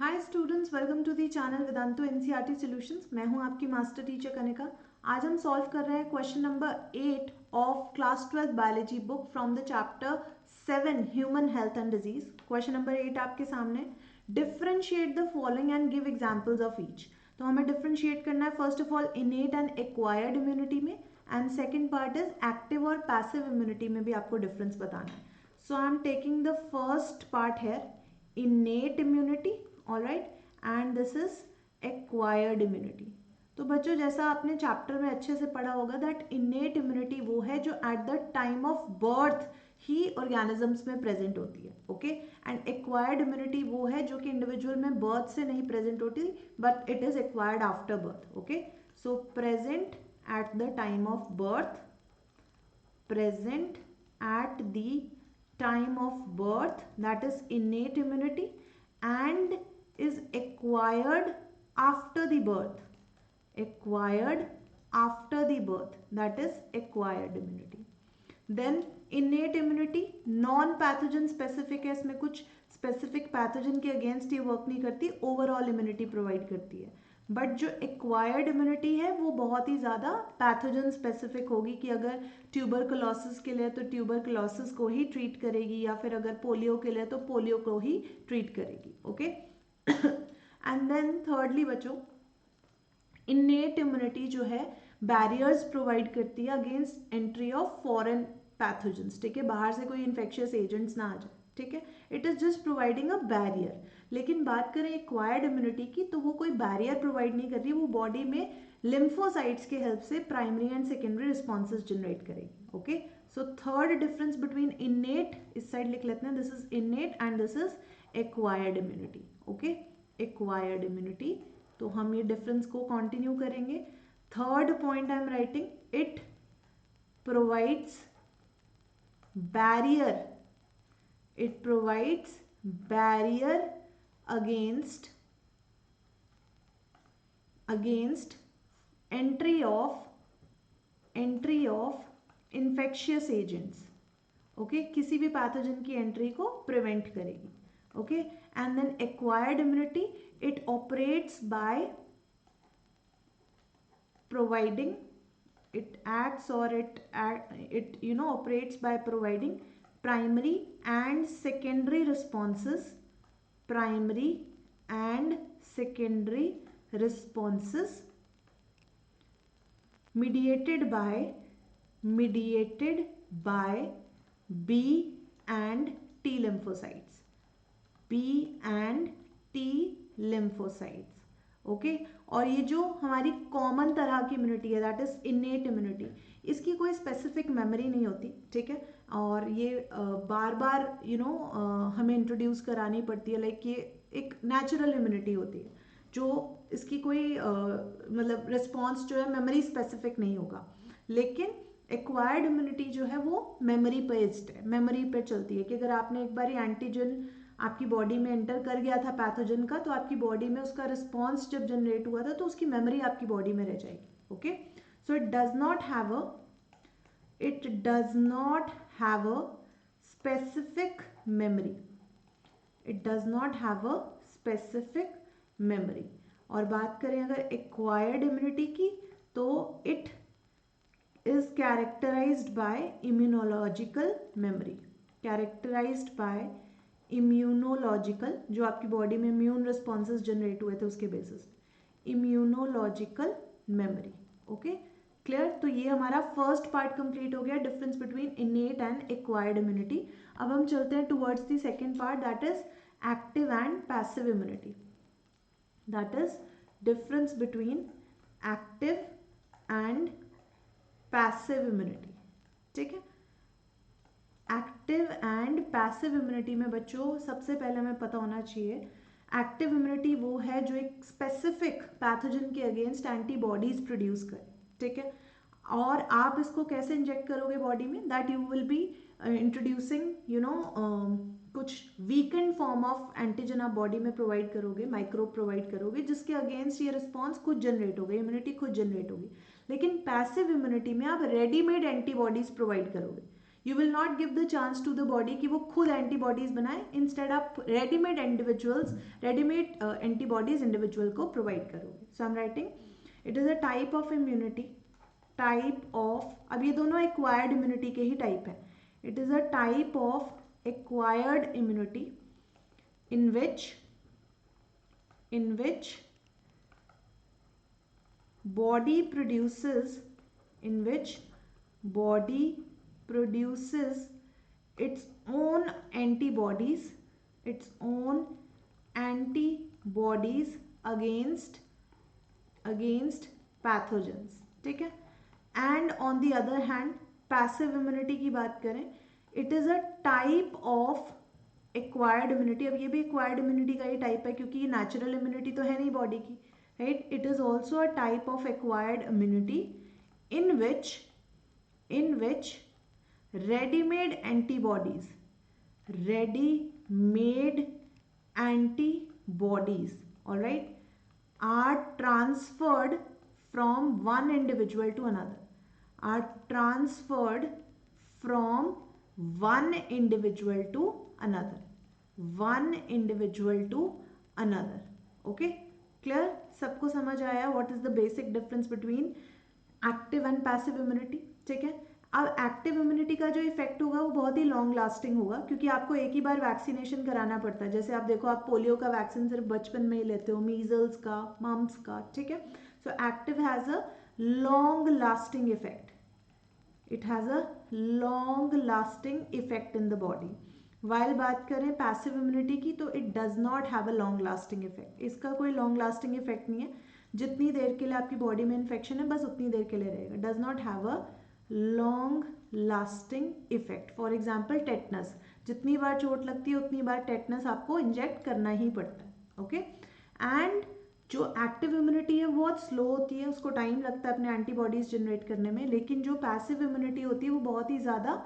Hi students, welcome to the channel Vedantu NCERT solutions. मैं हूं आपकी मास्टर टीचर कनिका। आज हम सॉल्व कर रहे हैं question number 8 of class 12 biology book from the chapter 7 human health and disease. Question number 8 आपके सामने। Differentiate the following and give examples of each. तो हमें डिफरेंशिएट करना है first of all innate and acquired immunity में, and second part is active और passive immunity में भी आपको डिफरेंस बताना है। So I am taking the first part here, innate immunity, all right, and this is acquired immunity। तो बच्चों जैसा आपने चैप्टर में अच्छे से पढ़ा होगा दैट innate immunity वो है जो at the time of birth he organisms में प्रेजेंट होती है, ओके। एंड एक्वायर्ड इम्यूनिटी वो है जो कि इंडिविजुअल में बर्थ से नहीं प्रेजेंट होती, but it is acquired after birth, okay. So present at the time of birth, present at the time of birth, that is innate immunity, and is acquired after the birth, acquired after the birth, that is acquired immunity। Then innate immunity non pathogen specific है, इसमें कुछ specific pathogen के against ये work नहीं करती, overall immunity provide करती है। But जो एक्वायर्ड इम्यूनिटी है वो बहुत ही ज़्यादा पैथोजन स्पेसिफिक होगी कि अगर ट्यूबरकुलोसिस के लिए तो ट्यूबरकुलोसिस को ही ट्रीट करेगी, या फिर अगर पोलियो के लिए तो पोलियो को ही ट्रीट करेगी, ओके। एंड देन थर्डली बच्चों, इनेट इम्यूनिटी जो है बैरियर्स प्रोवाइड करती है against entry of foreign pathogens, ठीक है, बाहर से कोई इन्फेक्शियस एजेंट्स ना आ जाए, ठीक है। It is just providing a barrier. लेकिन बात करें एक्वायर्ड इम्यूनिटी की, तो वो कोई बैरियर प्रोवाइड नहीं कर रही, वो बॉडी में लिम्फोसाइट्स के हेल्प से primary and secondary responses generate करेगी, okay. So third difference between innate, इस साइड लिख लेते हैं, this is innate and this is acquired immunity, okay, acquired immunity. तो हम ये डिफरेंस को कंटिन्यू करेंगे। Third point I am writing, it provides barrier, it provides barrier against entry of infectious agents, okay, किसी भी पैथोजन की entry को prevent करेगी, okay. And then acquired immunity, it operates by providing, it acts or it operates by providing primary and secondary responses, primary and secondary responses mediated by B and T lymphocytes, B and T lymphocytes, okay. और ये जो हमारी common तरह की immunity है that is innate immunity, इसकी कोई specific memory नहीं होती, ठीक है। और ये बार बार हमें इंट्रोड्यूस करानी पड़ती है, लाइक ये एक नेचुरल इम्यूनिटी होती है जो इसकी कोई मतलब रिस्पॉन्स जो है मेमोरी स्पेसिफिक नहीं होगा। लेकिन एक्वायर्ड इम्यूनिटी जो है वो मेमोरी बेस्ड है, मेमोरी पे चलती है कि अगर आपने एक बार एंटीजन आपकी बॉडी में एंटर कर गया था पैथोजन का, तो आपकी बॉडी में उसका रिस्पॉन्स जब जनरेट हुआ था तो उसकी मेमोरी आपकी बॉडी में रह जाएगी, okay. So it does not have a specific memory, it does not have a specific memory. और बात करें अगर एक्वायर्ड इम्यूनिटी की, तो it is characterized by immunological memory, characterized by immunological, जो आपकी बॉडी में इम्यून रिस्पॉन्सेज जनरेट हुए थे उसके basis, immunological memory, okay, clear. तो ये हमारा फर्स्ट पार्ट कंप्लीट हो गया, difference between इनेट and acquired immunity. अब हम चलते हैं towards the second part, that is active and passive immunity, that is difference between active and passive immunity, ठीक है। एक्टिव एंड पैसिव इम्यूनिटी में बच्चों सबसे पहले हमें पता होना चाहिए, एक्टिव इम्यूनिटी वो है जो एक स्पेसिफिक पैथोजन के अगेंस्ट एंटीबॉडीज प्रोड्यूस करे, ठीक है। और आप इसको कैसे इंजेक्ट करोगे बॉडी में, that you will be introducing कुछ वीकेंड फॉर्म ऑफ एंटीजन आप बॉडी में प्रोवाइड करोगे, माइक्रोब प्रोवाइड करोगे, जिसके अगेंस्ट ये रिस्पॉन्स खुद जनरेट होगी, इम्यूनिटी खुद जनरेट होगी। लेकिन पैसिव इम्यूनिटी में आप रेडीमेड एंटीबॉडीज प्रोवाइड करोगे, you will not give the chance to the body कि वो खुद एंटीबॉडीज बनाए, इंस्टेड आप रेडीमेड एंटीबॉडीज इंडिविजुअल को प्रोवाइड करोगे. So I am writing it is a type of immunity, type of, अब ये दोनों एक्वायर्ड इम्यूनिटी के ही टाइप है. It is a type of acquired immunity in which body produces its own antibodies against pathogens. ठीक है. And on the other hand passive immunity की बात करें, it is a type of acquired immunity. अब ये भी acquired immunity का ही type है क्योंकि ये नेचुरल इम्यूनिटी तो है नहीं बॉडी की, right. It is also a type of acquired immunity in which readymade antibodies, all right, are transferred from one individual to another, okay. Clear? सबको समझ आया what is the basic difference between active and passive immunity. ठीक है. अब active immunity का जो effect होगा वो बहुत ही लॉन्ग लास्टिंग होगा क्योंकि आपको एक ही बार वैक्सीनेशन कराना पड़ता है. जैसे आप देखो, आप पोलियो का वैक्सीन सिर्फ बचपन में ही लेते हो, मीजल्स का, मम्स का. ठीक है. So active has a long lasting effect. It has a long lasting effect in the body. While बात करें पैसिव इम्यूनिटी की तो it does not have a long lasting effect. इसका कोई लॉन्ग लास्टिंग इफेक्ट नहीं है. जितनी देर के लिए आपकी बॉडी में इन्फेक्शन है बस उतनी देर के लिए रहेगा. Does not have a long lasting effect. For example tetanus, जितनी बार चोट लगती है उतनी बार टेटनस आपको इंजेक्ट करना ही पड़ता है. ओके. एंड जो एक्टिव इम्यूनिटी है वो बहुत स्लो होती है, उसको टाइम लगता है अपने एंटीबॉडीज जनरेट करने में. लेकिन जो पैसिव इम्यूनिटी होती है वो बहुत ही ज़्यादा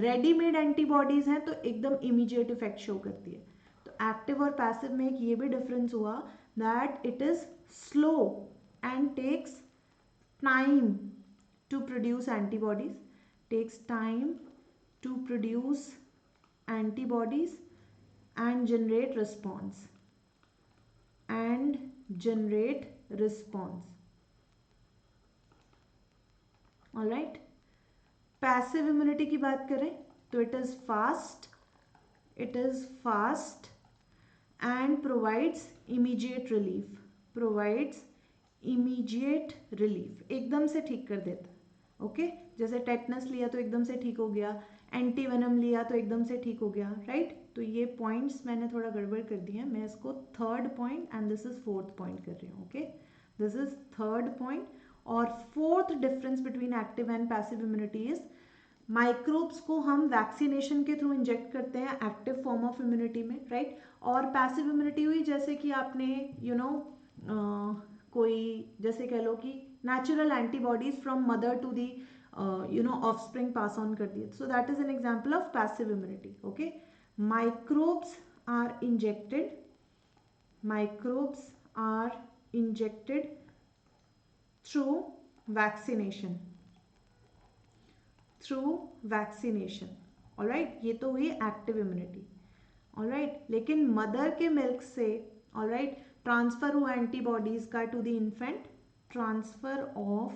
रेडीमेड एंटीबॉडीज हैं तो एकदम इमीडिएट इफेक्ट शो करती है. तो एक्टिव और पैसिव में एक ये भी डिफरेंस हुआ that it is slow and takes time to produce antibodies and generate response. All right. Passive immunity की बात करें तो it is fast and provides immediate relief. एकदम से ठीक कर देता. ओके. जैसे टेटनस लिया तो एकदम से ठीक हो गया, एंटीवेनम लिया तो एकदम से ठीक हो गया, राइट. तो ये पॉइंट्स मैंने थोड़ा गड़बड़ कर दिए हैं. मैं इसको third point and this is fourth point कर रही हूँ. Okay. This is third point. और fourth difference between active and passive immunity is microbes को हम वैक्सीनेशन के थ्रू इंजेक्ट करते हैं एक्टिव फॉर्म ऑफ इम्यूनिटी में, राइट. और पैसिव इम्यूनिटी हुई जैसे कि आपने कोई जैसे कह लो कि natural antibodies from mother to the offspring pass on कर दिए. So that is an example of passive immunity. Okay. Microbes are injected through vaccination. All right. ये तो हुई एक्टिव इम्यूनिटी. All right. लेकिन मदर के मिल्क से all right transfer हुआ antibodies का to the infant. Transfer of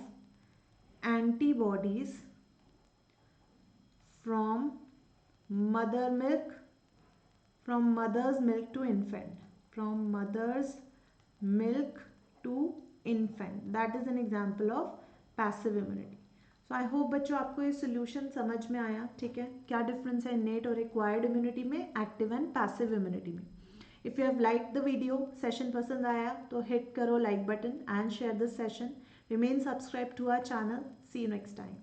antibodies from mother milk, from mother's milk to infant. That is an example of passive immunity. So I hope बच्चों आपको ये solution समझ में आया. ठीक है. क्या difference है innate और acquired immunity में, active and passive immunity में. If you have liked the video, session पसंद आया तो hit करो like button and share this session. Remain subscribed to our channel. See you next time.